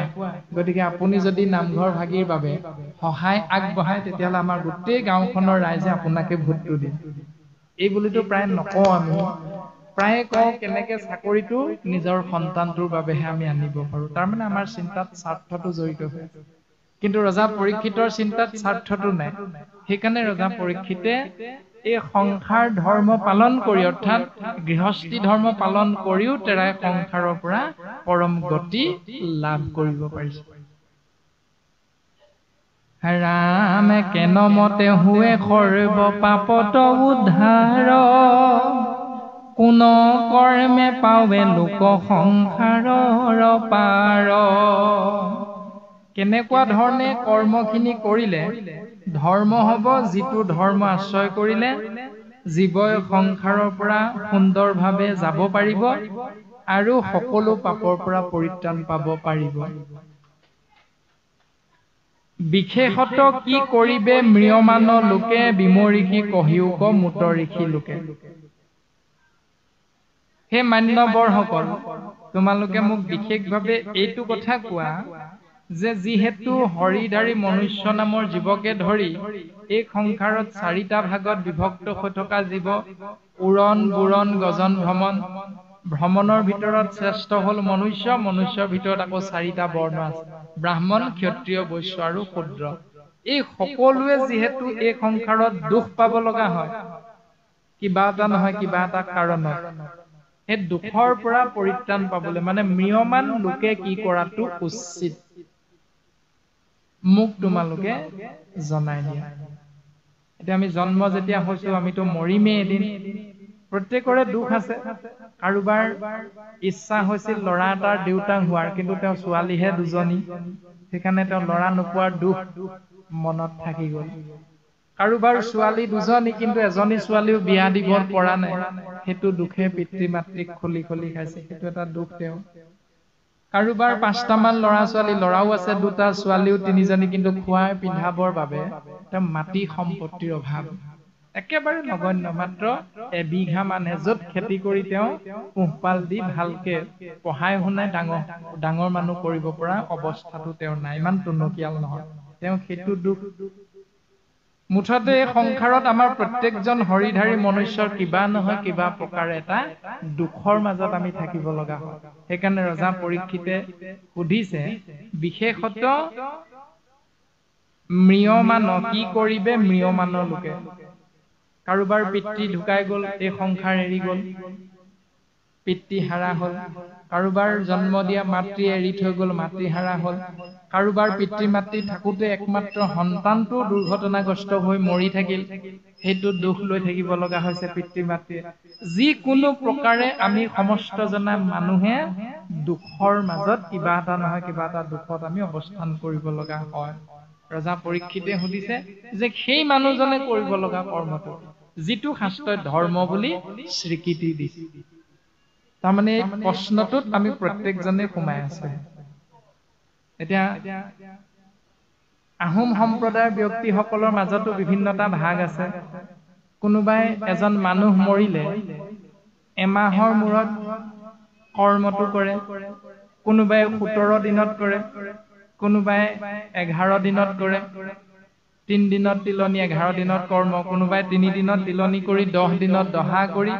গতিকে আপুনি যদি নামঘৰ ভাগিৰ বাবে সহায় আগবঢ়ায় তেতিয়াহ'লে আমাৰ গোটেই গাঁওখনৰ ৰাইজে আপোনাকে ভোটটো দিম। এই বুলিতো প্ৰায় নকওঁ আমি, প্ৰায়ে কওঁ কেনেকে চাকৰিটো নিজৰ সন্তানটোৰ বাবেহে আমি আনিব পাৰো। তাৰমানে আমাৰ চিন্তাত স্বাৰ্থটো জড়িত হৈ আছে। কিন্তু ৰজা পৰীক্ষিতৰ চিন্তাত স্বাৰ্থটো নাই। সেইকাৰণে ৰজা পৰীক্ষিতে এই সংসাৰ ধৰ্ম পালন কৰি, অৰ্থাৎ গৃহস্থী ধৰ্ম পালন কৰিও তেৰাই সংসাৰৰ পৰা পৰম গতি লাভ কৰিব পাৰিছে। ৰামে কেনমতে হুৱে সৰ্ব পাপত উদ্ধাৰ, কোন কৰ্মে পাৱে লোক সংসাৰৰ পাৰ। কেনেকুৱা ধৰণে কৰ্মখিনি কৰিলে ধৰ্ম হ'ব, যিটো ধৰ্ম আশ্ৰয় কৰিলে জীৱই সংসাৰৰ পৰা সুন্দৰভাৱে যাব পাৰিব আৰু সকলো পাপৰ পৰা পৰিত্ৰাণ পাব পাৰিব। বিশেষত কি কৰিবে ম্ৰিয়মান লোকে, বিমৰিষি কহিওক মুতৰিষি লোকে। হে মান্যবৰসকল, তোমালোকে মোক বিশেষভাৱে এইটো কথা কোৱা যে যিহেতু হৰিধাৰী মনুষ্য নামৰ জীৱকে ধৰি এই সংসাৰত 4টা ভাগত বিভক্ত হৈ থকা জীৱ, উৰণ বুৰণ গজন ভ্ৰমণ, ভ্ৰমণৰ ভিতৰত শ্ৰেষ্ঠ হ'ল মনুষ্য, মনুষ্যৰ ভিতৰত আকৌ 4টা বৰ্ণ আছে, ব্ৰাহ্মণ, ক্ষত্ৰিয়, বৈশ্য আৰু শূদ্ৰ। এই সকলোৱে যিহেতু এই সংসাৰত দুখ পাব লগা হয়, কিবা এটা নহয় কিবা এটা কাৰণত, সেই দুখৰ পৰা পৰিত্ৰাণ পাবলৈ মানে ম্ৰিয়মান লোকে কি কৰাটো উচিত, মোক তোমালোকে জনাই দিয়া। এতিয়া আমি জন্ম যেতিয়া হৈছো আমিতো মৰিমেই এদিন, প্ৰত্যেকৰে দুখ আছে। কাৰোবাৰ ইচ্ছা হৈছিল ল'ৰা এটাৰ দেউতাক হোৱাৰ, কিন্তু তেওঁ ছোৱালীহে 2জনী, সেইকাৰণে তেওঁ ল'ৰা নোপোৱাৰ দুখ মনত থাকি গ'ল। কাৰোবাৰ ছোৱালী 2জনী, কিন্তু এজনী ছোৱালীও বিয়া দিব পৰা নাই, সেইটো দুখে পিতৃ মাতৃক খলি খলি খাইছে, সেইটো এটা দুখ তেওঁ। কাৰোবাৰ 5টামান ল'ৰা ছোৱালী, ল'ৰাও আছে 2টা, ছোৱালীও 3জনী, কিন্তু খোৱাই পিন্ধাবৰ বাবে তেওঁ মাটি সম্পত্তিৰ অভাৱ, একেবাৰে নগণ্য, মাত্ৰ এবিঘা মানহে, য'ত খেতি কৰি তেওঁ পোহপাল দি ভালকে পঢ়াই শুনাই ডাঙৰ মানুহ কৰিব পৰা অৱস্থাটো তেওঁৰ নাই, ইমান টনকিয়াল নহয় তেওঁ, সেইটো দুখ। মুঠতে এই সংসাৰত আমাৰ প্ৰত্যেকজন হৰিধাৰী মনুষ্যৰ কিবা নহয় কিবা প্ৰকাৰে এটা দুখৰ মাজত আমি থাকিব লগা হয়। সেইকাৰণে ৰজা পৰীক্ষিতে সুধিছে বিশেষত ম্ৰিয়মান, কি কৰিবে ম্ৰিয়মানৰ লোকে। কাৰোবাৰ পিতৃ ঢুকাই গ'ল, এই সংসাৰ এৰি গ'ল, পিতৃ হাৰা হ'ল। কাৰোবাৰ জন্ম দিয়া মাতৃ এৰি থৈ গ'ল, মাতৃ হাৰা হ'ল। কাৰোবাৰ পিতৃ মাতৃ থাকোঁতে একমাত্ৰ সন্তানটো দুৰ্ঘটনাগ্ৰস্ত হৈ মৰি থাকিল, সেইটো দুখ লৈ থাকিব লগা হৈছে পিতৃ মাতৃয়ে। যিকোনো প্ৰকাৰে আমি সমস্ত জনা মানুহে দুখৰ মাজত কিবা এটা নহয় কিবা এটা দুখত আমি অৱস্থান কৰিব লগা হয়। ৰজা পৰীক্ষিতে সুধিছে যে সেই মানুহজনে কৰিব লগা কৰ্মটো, যিটো শাস্ত্ৰই ধৰ্ম বুলি স্বীকৃতি দিছে। তাৰমানে এই প্ৰশ্নটোত আমি প্ৰত্যেকজনে সোমাই আছো। এতিয়া আহোম সম্প্ৰদায়ৰ ব্যক্তিসকলৰ মাজতো বিভিন্নতা ভাগ আছে। কোনোবাই এজন মানুহ মৰিলে এমাহৰ মূৰত কৰ্মটো কৰে, কোনোবাই 17 দিনত কৰে, কোনোবাই 11 দিনত কৰে, 3 দিনত তিলনি 11 দিনত কৰ্ম, কোনোবাই 3 দিনত তিলনি কৰি 10 দিনত দহা কৰি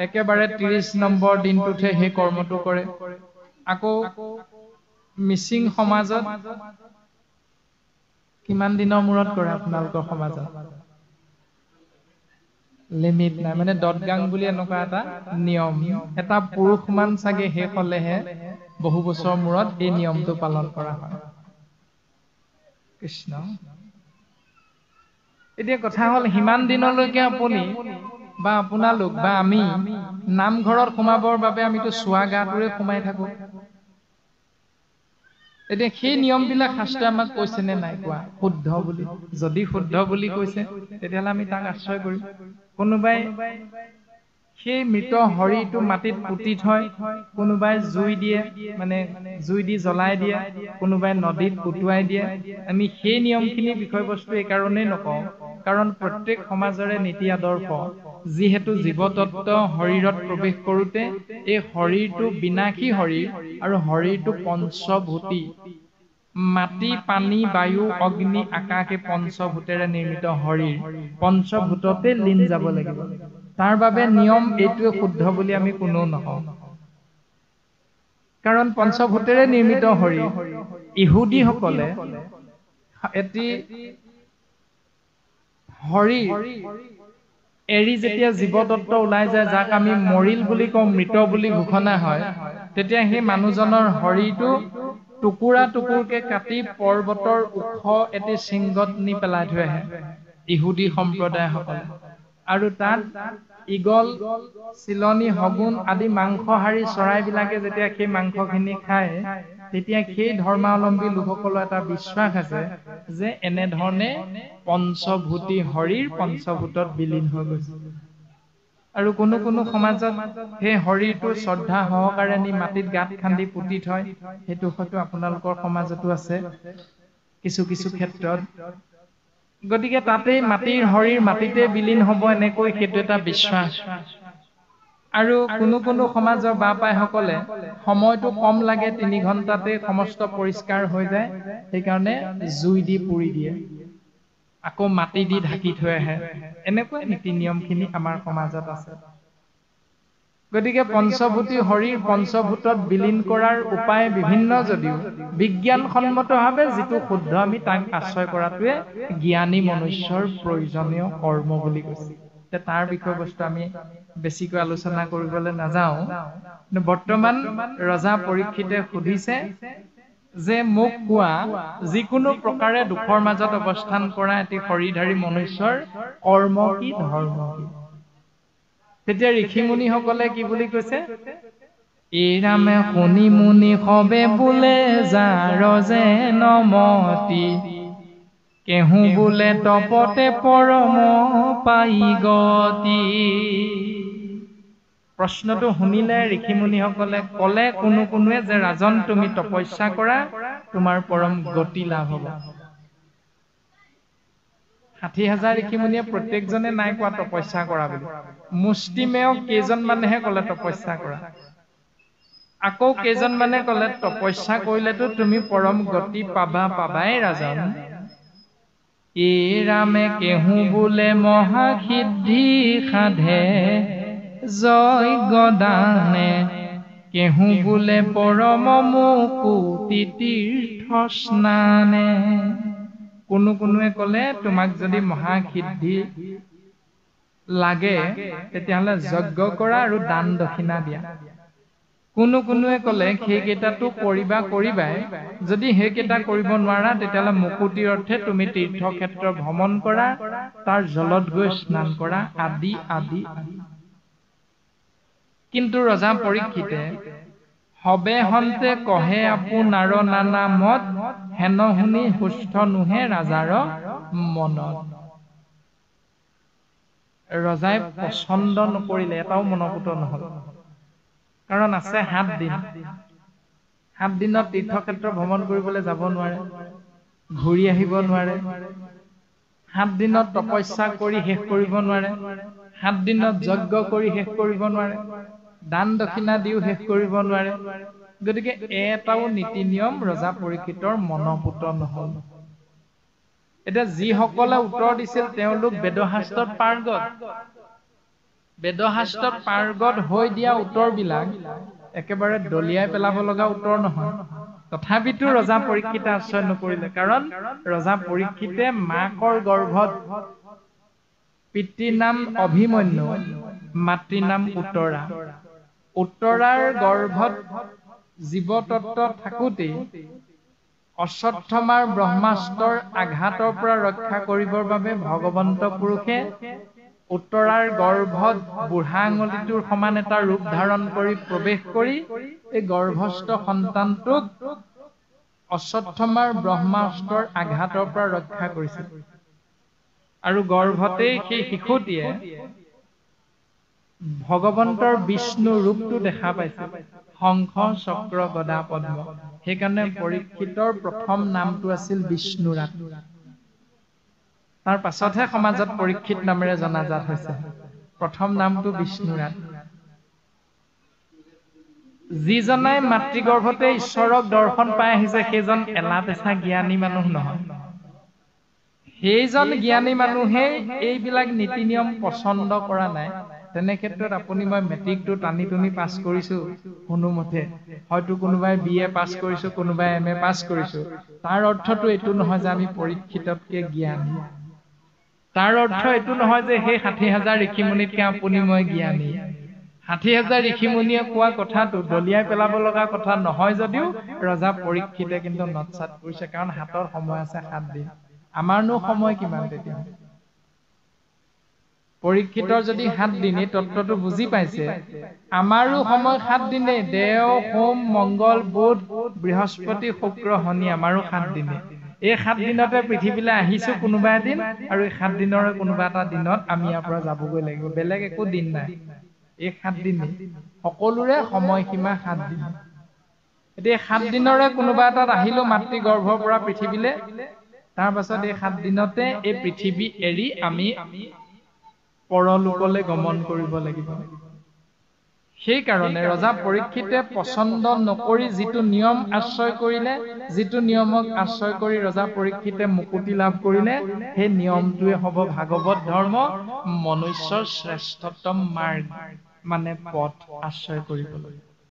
একেবাৰে 30 নম্বৰ দিনটোতহে সেই কৰ্মটো কৰে। আকৌ মিচিং সমাজত কিমান দিনৰ মূৰত কৰে আপোনালোকৰ সমাজত? লিমিট নাই, মানে দদগাং বুলি এনেকুৱা এটা নিয়ম, এটা পুৰুষ মান চাগে শেষ হলেহে বহু বছৰ মূৰত এই নিয়মটো পালন কৰা হয়। কৃষ্ণ। এতিয়া কথা হ'ল, সিমান দিনলৈকে আপুনি বা আপোনালোক বা আমি নামঘৰত সোমাবৰ বাবে আমিতো চোৱা গাটোৰে সোমাই থাকো। এতিয়া সেই নিয়মবিলাক শাস্ত্ৰই আমাক কৈছে নে নাই কোৱা শুদ্ধ বুলি? যদি শুদ্ধ বুলি কৈছে তেতিয়াহ'লে আমি তাক আশ্ৰয় কৰিম। কোনোবাই সেই মৃত শৰীৰটো মাটিত পুতি থয়, কোনোবাই জুই দিয়ে, মানে জুই দি জ্বলাই দিয়ে, কোনোবাই নদীত উটুৱাই দিয়ে। আমি সেই নিয়মখিনিৰ বিষয়বস্তু এই কাৰণেই নকওঁ, কাৰণ প্ৰত্যেক সমাজৰে নীতি আদৰ্শ, যিহেতু জীৱতত্ত্ব শৰীৰত প্ৰৱেশ কৰোঁতে এই শৰীৰটো বিনাশী শৰীৰ আৰু শৰীৰটো পঞ্চভূতি, মাটি, পানী, বায়ু, অগ্নি, আকাশ, এই পঞ্চভূতেৰে নিৰ্মিত শৰীৰ। পঞ্চভূততে লীন যাব লাগিব। তাৰ বাবে নিয়ম এইটোৱে শুদ্ধ বুলি আমি কোনেও নকওঁ, কাৰণ পঞ্চভূতেৰে নিৰ্মিত শৰীৰ। ইহুদীসকলে এটি শৰীৰ এৰি যেতিয়া জীৱতত্ত্ব ওলাই যায়, যাক আমি মৰিল বুলি কওঁ, মৃত বুলি ঘোষণা হয়, তেতিয়া সেই মানুহজনৰ শৰীৰটো টুকুৰা টুকুৰকে কাটি পৰ্বতৰ ওখ এটি শৃংগত নি পেলাই থৈ আহে ইহুদী সম্প্ৰদায়সকলে। আৰু তাত ঈগল, চিলনী, শগুন আদি মাংসহাৰী চৰাইবিলাকে যেতিয়া সেই মাংসখিনি খায়, তেতিয়া সেই ধৰ্মাৱলম্বী লোকসকলৰ এটা বিশ্বাস আছে যে এনেধৰণে পঞ্চভূতি শৰীৰ পঞ্চভূতত বিলীন হৈ গৈছে। আৰু কোনো কোনো সমাজত সেই শৰীৰটো শ্ৰদ্ধা সহকাৰে নি মাটিত গাঁত খান্দি পুতি থয়। সেইটো হয়তো আপোনালোকৰ সমাজতো আছে কিছু কিছু ক্ষেত্ৰত। গতিকে তাতেই মাটিৰ শৰীৰ মাটিতে বিলীন হ'ব, এনেকৈ সেইটো এটা বিশ্বাস। আৰু কোনো কোনো সমাজৰ বাপাইসকলে সময়টো কম লাগে, 3 ঘণ্টাতে সমস্ত পৰিষ্কাৰ হৈ যায়, সেইকাৰণে জুই দি পুৰি দিয়ে, আকৌ মাটি দি ঢাকি থৈ আহে। এনেকুৱা নীতি নিয়মখিনি আমাৰ সমাজত আছে। গতিকে পঞ্চভূতি শৰীৰ পঞ্চভূতত বিলীন কৰাৰ উপায় বিভিন্ন যদিও বিজ্ঞানসন্মতভাৱে যিটো শুদ্ধ, আমি তাক আশ্ৰয় কৰাটোৱে জ্ঞানী মনুষ্যৰ প্ৰয়োজনীয় কৰ্ম বুলি কৈছে। তাৰ বিষয়বস্তু আমি বেছিকৈ আলোচনা কৰিবলৈ নাযাওঁ। কিন্তু বৰ্তমান ৰজা পৰীক্ষিতে সুধিছে যে মোক কোৱা, যিকোনো প্ৰকাৰে দুখৰ মাজত অৱস্থান কৰা এটি শৰীৰধাৰী মনুষ্যৰ কৰ্ম কি, ধৰ্ম কি? তেতিয়া ঋষিমুনিসকলে কি বুলি কৈছে? এইৰামে শুনি মুনি সবে বোলে যাৰ যে নমতি, কেহু বোলে তপতে পৰম পাই গতি। প্ৰশ্নটো শুনিলে ঋষিমুনিসকলে ক'লে কোনো কোনোৱে যে ৰাজন, তুমি তপস্যা কৰা, তোমাৰ পৰম গতি লাভ হ'ব। 60,000 ঋষিমুনিয়ে প্ৰত্যেকজনে নাই কোৱা তপস্যা কৰা বুলি। মুষ্টিমেয় কেইজনমানেহে ক'লে তপস্যা কৰা। আকৌ কেইজনমানে ক'লে তপস্যা কৰিলেতো তুমি পৰম গতি পাবাই ৰাজন। ৰামে কেহু বোলে মহাসিদ্ধি সাধে যজ্ঞ দানে, কেহু বোলে পৰম মুকুতি তীৰ্থ স্নানে। কোনো কোনোৱে ক'লে তোমাক যদি মহাসিদ্ধি লাগে তেতিয়াহ'লে যজ্ঞ কৰা আৰু দান দক্ষিণা দিয়া। কোনোৱে ক'লে সেইকেইটাতো কৰিবাই, যদি সেইকেইটা কৰিব নোৱাৰা তেতিয়াহ'লে মুকুতিৰ অৰ্থে তুমি তীৰ্থক্ষেত্ৰ ভ্ৰমণ কৰা, তাৰ জলত গৈ স্নান কৰা, আদি আদি আদি। কিন্তু ৰজা পৰীক্ষিতে হবে হন্তে কহে আপোনাৰ নানা মত, হেন শুনি সুস্থ নোহে ৰাজাৰ মনত। ৰজাই পচন্দ নকৰিলে, এটাও মনপুত নহল। কাৰণ আছে 7 দিন। 7 দিনত তীৰ্থক্ষেত্ৰ ভ্ৰমণ কৰিবলৈ যাব নোৱাৰে, ঘূৰি আহিব নোৱাৰে। 7 দিনত তপস্যা কৰি শেষ কৰিব নোৱাৰে, 7 দিনত যজ্ঞ কৰি শেষ কৰিব নোৱাৰে, দান দক্ষিণা দিও শেষ কৰিব নোৱাৰে। গতিকে এটাও নীতি নিয়ম ৰজা পৰীক্ষিতৰ মনপুত নহল। এতিয়া যিসকলে উত্তৰ দিছিল তেওঁলোক বেদশাস্ত্ৰত পাৰ্গত। বেদশাস্ত্ৰত পাৰ্গত হৈ দিয়া উত্তৰবিলাক একেবাৰে দলিয়াই পেলাব লগা উত্তৰ নহয়। তথাপিতো ৰজা পৰীক্ষিতে আশ্ৰয় নকৰিলে, কাৰণ ৰজা পৰীক্ষিতে মাকৰ গৰ্ভত পিতৃৰ নাম অভিমন্যু, মাতৃৰ নাম উত্তৰা। উত্তৰাৰ গৰ্ভত জীৱতত্ত্ব থাকোঁতেই অশ্বত্থমাৰ ব্ৰহ্মাস্ত্ৰৰ আঘাতৰ পৰা ৰক্ষা কৰিবৰ বাবে ভগৱন্ত পুৰুষে উত্তৰাৰ গৰ্ভত বুঢ়া আঙুলিটোৰ সমান এটা ৰূপ ধাৰণ কৰি প্ৰৱেশ কৰি এই গৰ্ভস্থ সন্তানটোক অশ্বত্থমাৰ ব্ৰহ্মাস্ত্ৰৰ আঘাতৰ পৰা ৰক্ষা কৰিছিল। আৰু গৰ্ভতেই সেই শিশুটিয়ে ভগৱন্তৰ বিষ্ণু ৰূপটো দেখা পাইছিল, শংখ চক্ৰ গদা পদ্ম। সেইকাৰণে পৰীক্ষিতৰ প্ৰথম নামটো আছিল বিষ্ণুৰাত। তাৰ পাছতহে সমাজত পৰীক্ষিত নামেৰে জনাজাত হৈছে। প্ৰথম নামটো বিষ্ণুৰাত। যিজনাই মাতৃগৰ্ভতে ঈশ্বৰক দৰ্শন পাই আহিছে সেইজন এলাপেচা জ্ঞানী মানুহ নহয়। সেইজন জ্ঞানী মানুহেই এইবিলাক নীতি নিয়ম পচন্দ কৰা নাই। তেনে ক্ষেত্ৰত আপুনি মই মেট্ৰিকটো টানি টুনি পাছ কৰিছো কোনোমতে, হয়তো কোনোবাই BA পাছ কৰিছো, কোনোবাই MA পাছ কৰিছো, তাৰ অৰ্থটো এইটো নহয় যে আমি পৰীক্ষিততকে জ্ঞানী। তাৰ অৰ্থ এইটো নহয় যে সেই 60,000 ঋষিমুনিতকে আপুনি মই জ্ঞানী। 60,000 ঋষিমুনিয়ে কোৱা কথাটো দলিয়াই পেলাব লগা কথা নহয় যদিও ৰজা পৰীক্ষিতে কিন্তু নৎসাত কৰিছে, কাৰণ হাতত সময় আছে 7 দিন। আমাৰনো সময় কিমান তেতিয়া? পৰীক্ষিতৰ যদি 7 দিন, এই তত্ত্বটো বুজি পাইছে, আমাৰো সময় 7 দিনেই। দেও, সোম, মংগল, বুধ, বৃহস্পতি, শুক্ৰ, শনি, আমাৰো 7 দিনে। এই 7 দিনতে পৃথিৱীলৈ আহিছো কোনোবা এদিন, আৰু এই 7 দিনৰে কোনোবা এটা দিনত আমি ইয়াৰ পৰা যাবগৈ লাগিব। বেলেগ একো দিন নাই, এই 7 দিনেই। সকলোৰে সময়সীমা 7 দিন। এতিয়া 7 দিনৰে কোনোবা এটাত আহিলো মাতৃ গৰ্ভৰ পৰা পৃথিৱীলৈ, তাৰ পাছত এই 7 দিনতে এই পৃথিৱী এৰি আমি পৰলোকলৈ গমন কৰিব লাগিব। সেইকাৰণে ৰজা পৰীক্ষিতে পচন্দ নকৰি যিটো নিয়ম আশ্ৰয় কৰিলে, যিটো নিয়মক আশ্ৰয় কৰি ৰজা পৰীক্ষিতে মুকুতি লাভ কৰিলে, সেই নিয়মটোৱে হ'ব ভাগৱত ধৰ্ম, মনুষ্যৰ শ্ৰেষ্ঠতম মাৰ্গ, মানে পথ আশ্ৰয় কৰিবলৈ।